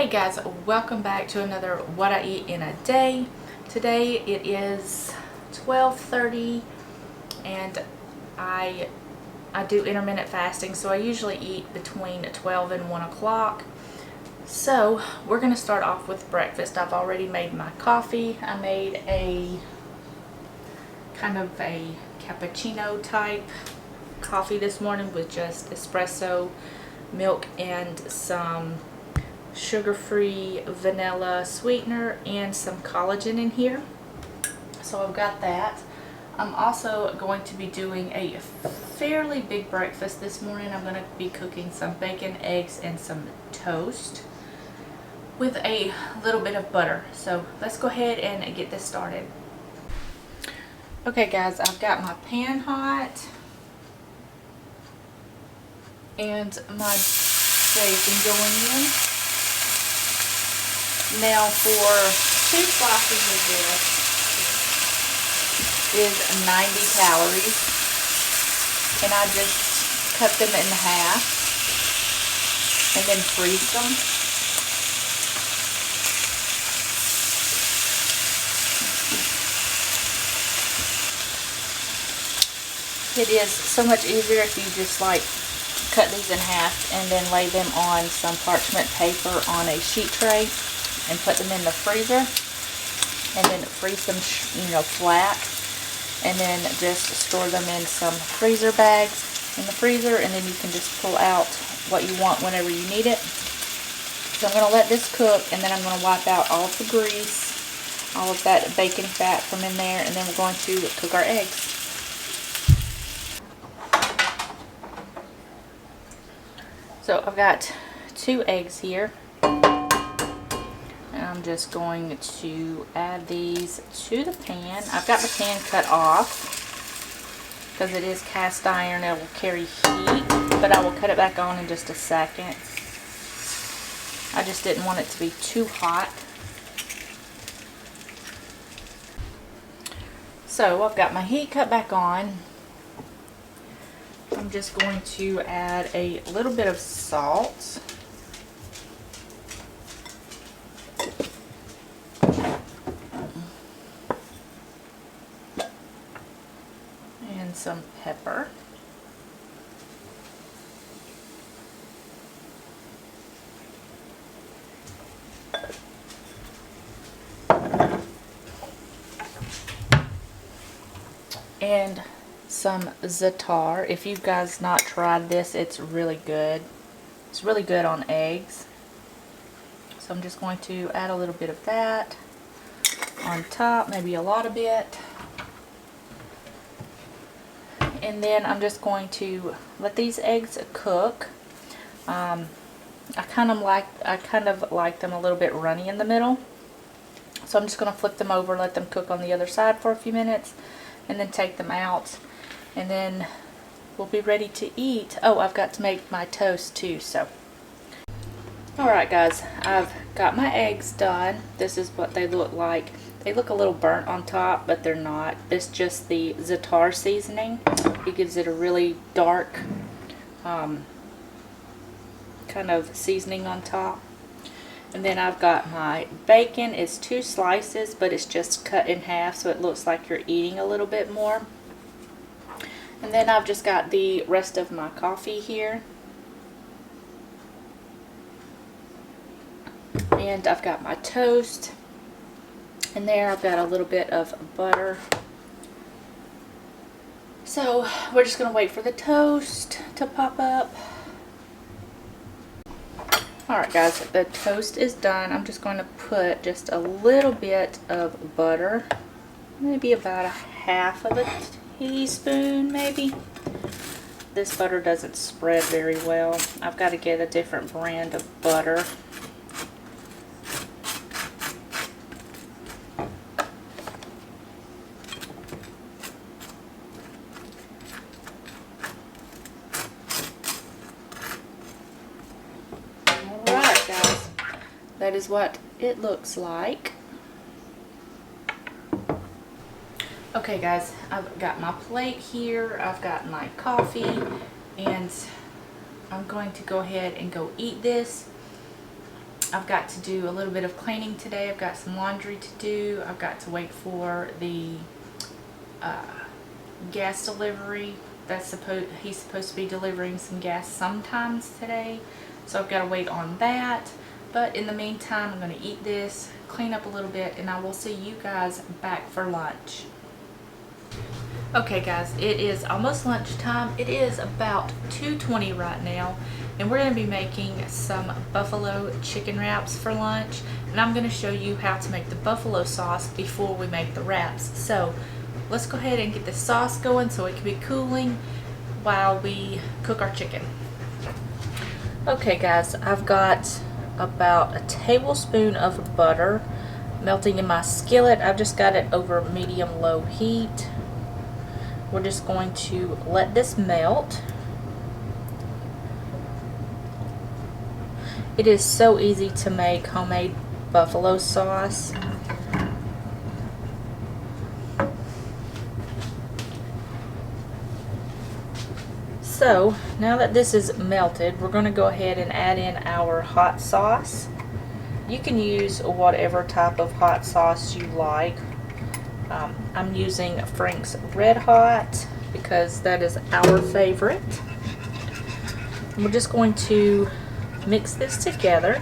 Hey guys, welcome back to another What I Eat in a Day. Today it is 12:30 and I do intermittent fasting, so I usually eat between 12 and 1 o'clock. So we're going to start off with breakfast. I've already made my coffee. I made a kind of a cappuccino type coffee this morning with just espresso, milk, and some sugar-free vanilla sweetener and some collagen in here. So I've got that. I'm also going to be doing a fairly big breakfast this morning. I'm going to be cooking some bacon, eggs, and some toast with a little bit of butter. So let's go ahead and get this started. Okay guys, I've got my pan hot and my bacon going in. Now for 2 slices of this is 90 calories, and I just cut them in half and then freeze them. It is so much easier if you just like cut these in half and then lay them on some parchment paper on a sheet tray and put them in the freezer, and then freeze them flat, and then just store them in some freezer bags in the freezer, and then you can just pull out what you want whenever you need it. So I'm going to let this cook, and then I'm going to wipe out all of the grease, all of that bacon fat from in there, and then we're going to cook our eggs. So I've got 2 eggs here. I'm just going to add these to the pan. I've got the pan cut off because it is cast iron. It will carry heat, but I will cut it back on in just a second. I just didn't want it to be too hot. So I've got my heat cut back on. I'm just going to add a little bit of salt. And some pepper. And some za'atar. If you guys not tried this, it's really good. It's really good on eggs. So I'm just going to add a little bit of that on top, maybe a lot of it. And then I'm just going to let these eggs cook. I kind of like them a little bit runny in the middle. So I'm just going to flip them over, let them cook on the other side for a few minutes, and then take them out. And then we'll be ready to eat. Oh, I've got to make my toast too. So, alright guys, I've got my eggs done. This is what they look like. They look a little burnt on top, but they're not. It's just the za'atar seasoning. It gives it a really dark kind of seasoning on top. And then I've got my bacon. It's 2 slices, but it's just cut in half, so it looks like you're eating a little bit more. And then I've just got the rest of my coffee here. And I've got my toast. And there I've got a little bit of butter. So we're just going to wait for the toast to pop up. Alright guys, the toast is done. I'm just going to put just a little bit of butter. Maybe about half of a teaspoon maybe. This butter doesn't spread very well. I've got to get a different brand of butter. Alright guys, that is what it looks like. Okay guys, I've got my plate here, I've got my coffee, and I'm going to go ahead and go eat this. I've got to do a little bit of cleaning today. I've got some laundry to do. I've got to wait for the gas delivery. He's supposed to be delivering some gas sometimes today, so I've got to wait on that. But in the meantime, I'm going to eat this, clean up a little bit, and I will see you guys back for lunch. Okay guys, it is almost lunchtime. It is about 2:20 right now, and we're going to be making some buffalo chicken wraps for lunch, and I'm going to show you how to make the buffalo sauce before we make the wraps. So let's go ahead and get the sauce going so it can be cooling while we cook our chicken. Okay guys, I've got about a tablespoon of butter melting in my skillet. I've just got it over medium-low heat. We're just going to let this melt. It is so easy to make homemade buffalo sauce. So now that this is melted, we're going to go ahead and add in our hot sauce. You can use whatever type of hot sauce you like. I'm using Frank's Red Hot because that is our favorite. We're just going to mix this together.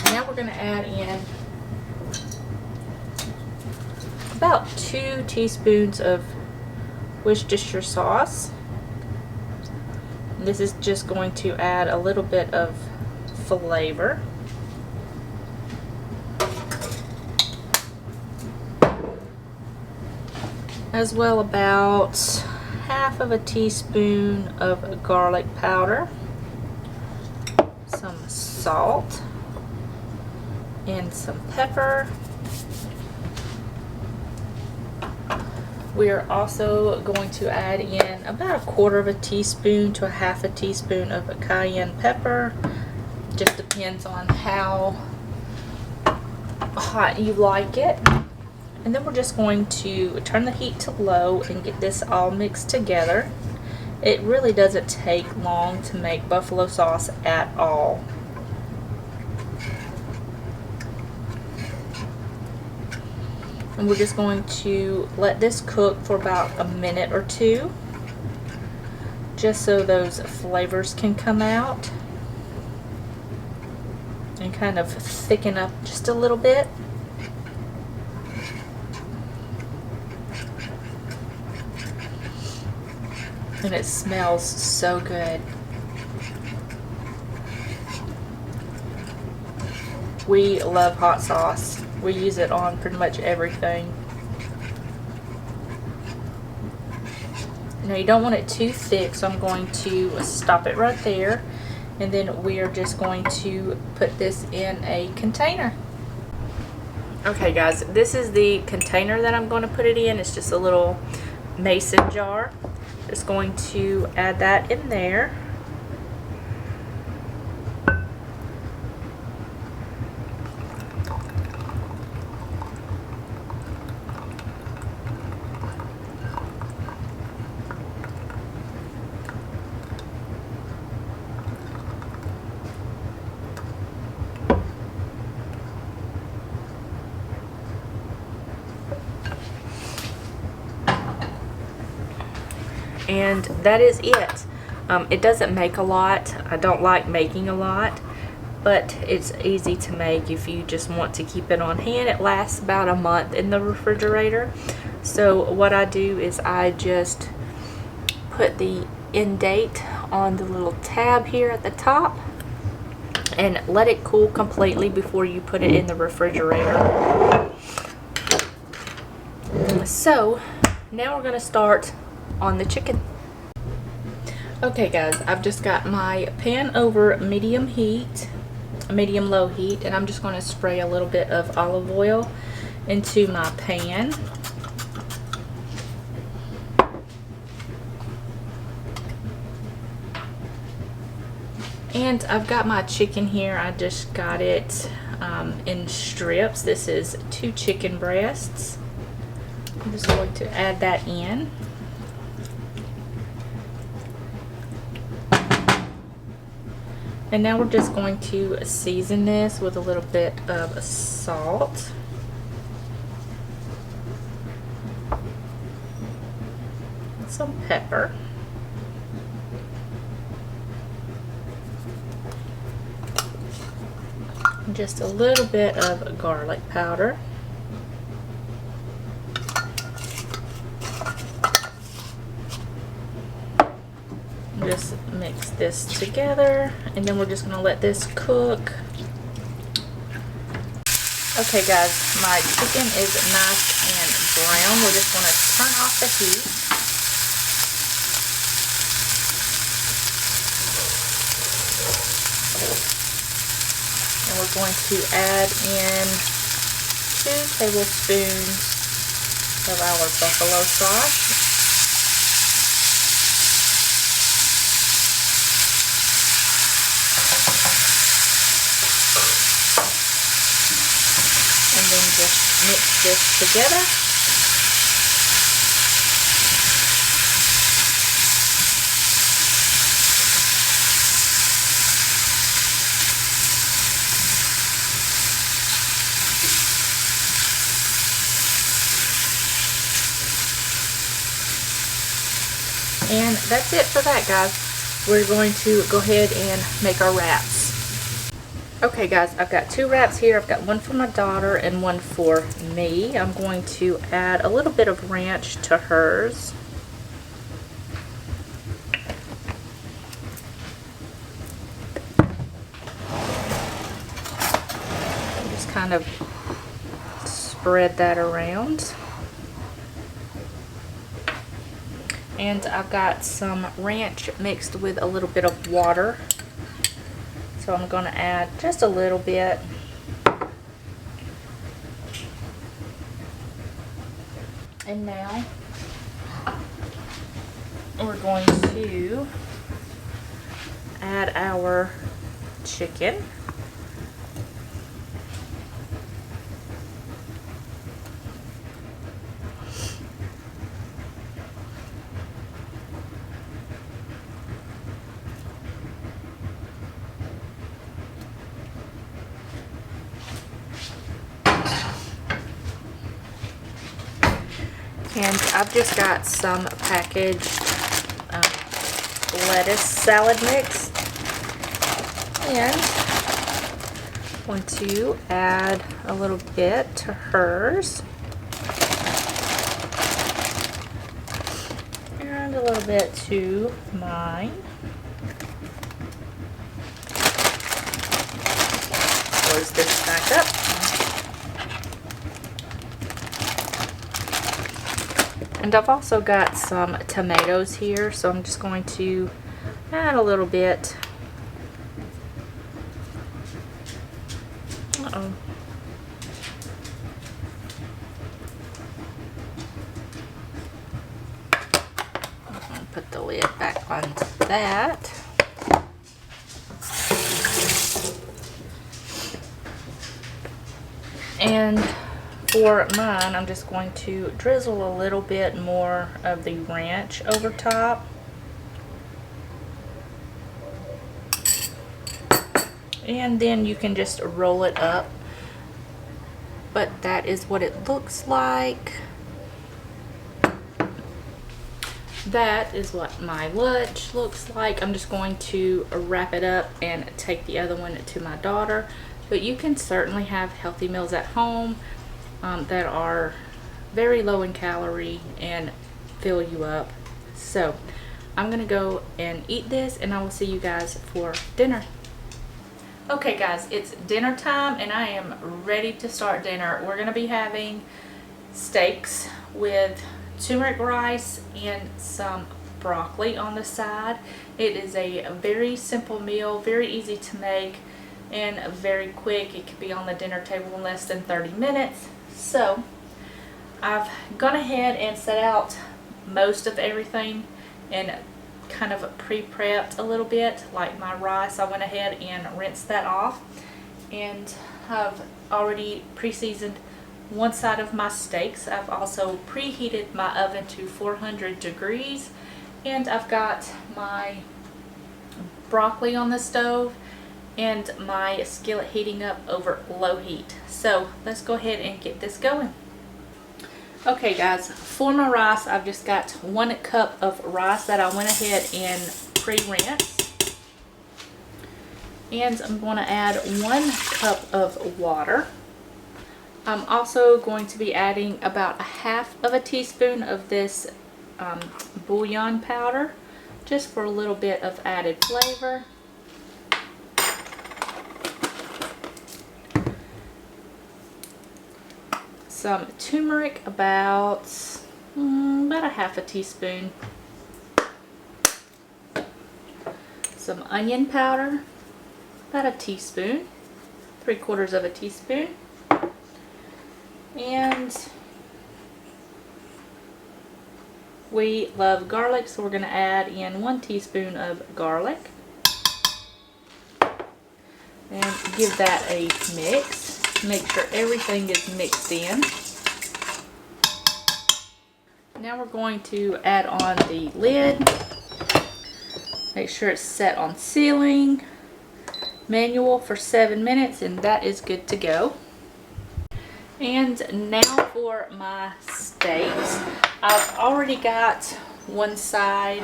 Now we're going to add in about 2 teaspoons of Worcestershire sauce. This is just going to add a little bit of flavor. As well, about half of a teaspoon of garlic powder, some salt, and some pepper. We are also going to add in about a quarter of a teaspoon to a half a teaspoon of cayenne pepper. Just depends on how hot you like it. And then we're just going to turn the heat to low and get this all mixed together. It really doesn't take long to make buffalo sauce at all. And we're just going to let this cook for about a minute or two, just so those flavors can come out and kind of thicken up just a little bit. And it smells so good. We love hot sauce. We use it on pretty much everything. Now you don't want it too thick, so I'm going to stop it right there. And then we are just going to put this in a container. Okay guys, this is the container that I'm going to put it in. It's just a little mason jar. Just going to add that in there. And that is it. It doesn't make a lot. I don't like making a lot, but it's easy to make if you just want to keep it on hand. It lasts about a month in the refrigerator. So what I do is I just put the end date on the little tab here at the top and let it cool completely before you put it in the refrigerator. So now we're going to start on the chicken. Okay guys, I've just got my pan over medium low heat, and I'm just going to spray a little bit of olive oil into my pan. And I've got my chicken here. I just got it in strips. This is 2 chicken breasts. I'm just going to add that in. And now we're just going to season this with a little bit of salt. Some pepper. Just a little bit of garlic powder. Just mix this together, and then we're just going to let this cook. Okay guys, my chicken is nice and brown. We're just going to turn off the heat. And we're going to add in 2 tablespoons of our buffalo sauce. And then just mix this together. And that's it for that, guys. We're going to go ahead and make our wraps. Okay guys, I've got 2 wraps here. I've got one for my daughter and one for me. I'm going to add a little bit of ranch to hers. Just kind of spread that around. And I've got some ranch mixed with a little bit of water. So I'm going to add just a little bit. And now we're going to add our chicken. And I've just got some packaged lettuce salad mix, and I'm going to add a little bit to hers, and a little bit to mine. Close this back up. And I've also got some tomatoes here, so I'm just going to add a little bit. Uh-oh. I'll put the lid back on that. And for mine, I'm just going to drizzle a little bit more of the ranch over top. And then you can just roll it up. But that is what it looks like. That is what my lunch looks like. I'm just going to wrap it up and take the other one to my daughter. But you can certainly have healthy meals at home that are very low in calorie and fill you up. So I'm gonna go and eat this, and I will see you guys for dinner. Okay guys, it's dinner time and I am ready to start dinner. We're gonna be having steaks with turmeric rice and some broccoli on the side. It is a very simple meal, very easy to make, and very quick. It could be on the dinner table in less than 30 minutes. So I've gone ahead and set out most of everything and kind of pre-prepped a little bit. Like my rice, I went ahead and rinsed that off, and I've already pre-seasoned one side of my steaks. I've also preheated my oven to 400 degrees, and I've got my broccoli on the stove, and my skillet heating up over low heat. So let's go ahead and get this going. Okay guys, for my rice, I've just got 1 cup of rice that I went ahead and pre-rinsed. And I'm going to add 1 cup of water. I'm also going to be adding about 1/2 teaspoon of this bouillon powder, just for a little bit of added flavor. Some turmeric, about 1/2 teaspoon. Some onion powder, about 1 teaspoon, 3/4 teaspoon. And we love garlic, so we're going to add in 1 teaspoon of garlic. And give that a mix. Make sure everything is mixed in. Now we're going to add on the lid. Make sure it's set on sealing. Manual for 7 minutes, and that is good to go. And now for my steaks. I've already got one side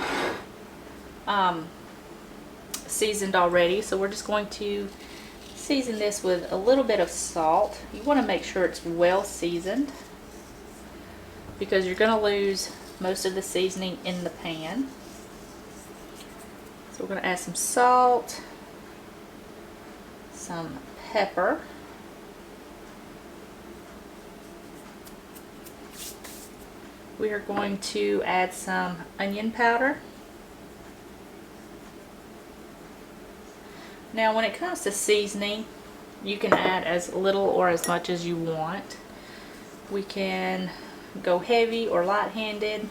seasoned already, so we're just going to season this with a little bit of salt. You want to make sure it's well seasoned, because you're going to lose most of the seasoning in the pan. So we're going to add some salt, some pepper, we are going to add some onion powder. Now when it comes to seasoning, you can add as little or as much as you want. We can go heavy or light-handed.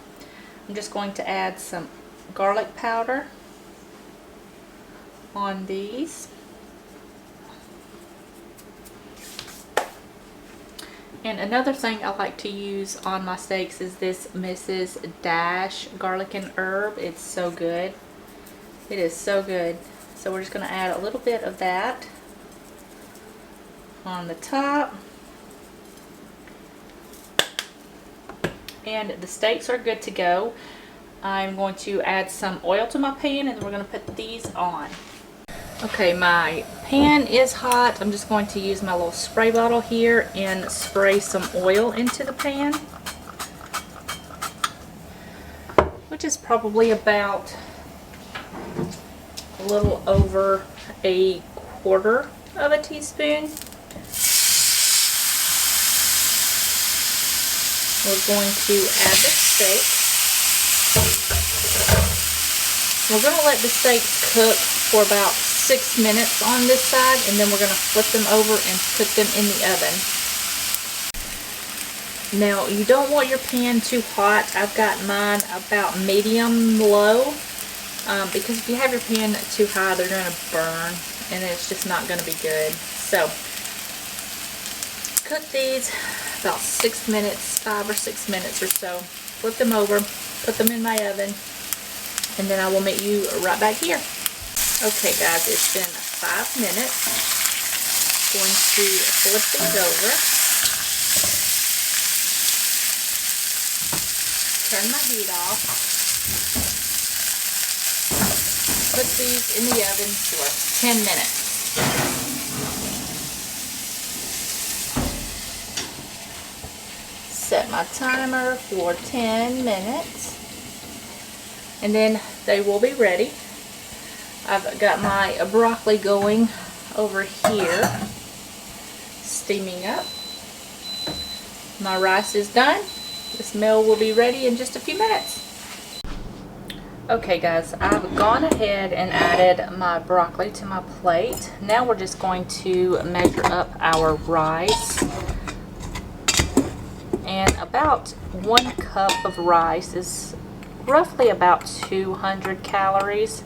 I'm just going to add some garlic powder on these. And another thing I like to use on my steaks is this Mrs. Dash garlic and herb. It's so good. It is so good. So we're just going to add a little bit of that on the top. And the steaks are good to go. I'm going to add some oil to my pan, and then we're going to put these on. Okay, my pan is hot. I'm just going to use my little spray bottle here and spray some oil into the pan, which is probably about a little over 1/4 teaspoon. We're going to add the steak. We're going to let the steaks cook for about 6 minutes on this side, and then we're going to flip them over and put them in the oven. Now, you don't want your pan too hot. I've got mine about medium-low, because if you have your pan too high, they're going to burn, and it's just not going to be good. So, cook these about 6 minutes, 5 or 6 minutes or so. Flip them over, put them in my oven, and then I will meet you right back here. Okay guys, it's been 5 minutes. Going to flip these over. Turn my heat off. Put these in the oven for 10 minutes. Set my timer for 10 minutes. And then they will be ready. I've got my broccoli going over here, steaming up. My rice is done. This meal will be ready in just a few minutes. Okay guys, I've gone ahead and added my broccoli to my plate. Now we're just going to measure up our rice. And about 1 cup of rice is roughly about 200 calories.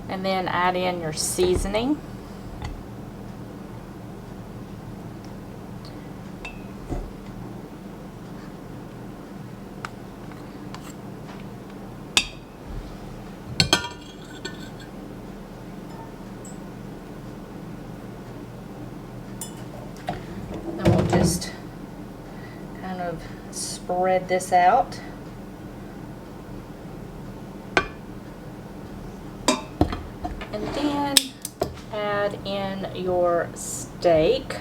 And then add in your seasoning. just kind of spread this out. And then add in your steak.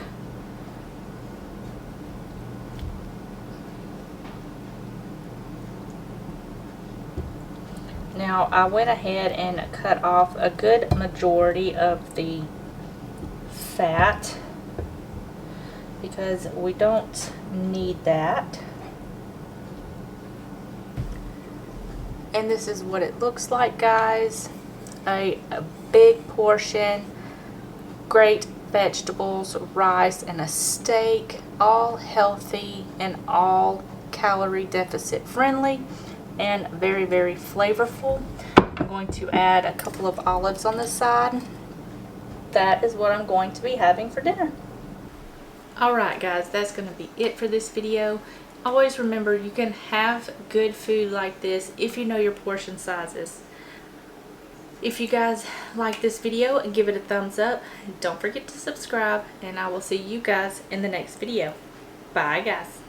Now I went ahead and cut off a good majority of the fat because we don't need that. And this is what it looks like, guys. A big portion, great vegetables, rice, and a steak, all healthy and all calorie deficit friendly and very, very flavorful. I'm going to add a couple of olives on the side. That is what I'm going to be having for dinner. Alright guys, that's going to be it for this video. Always remember, you can have good food like this if you know your portion sizes. If you guys like this video, give it a thumbs up. Don't forget to subscribe, and I will see you guys in the next video. Bye guys.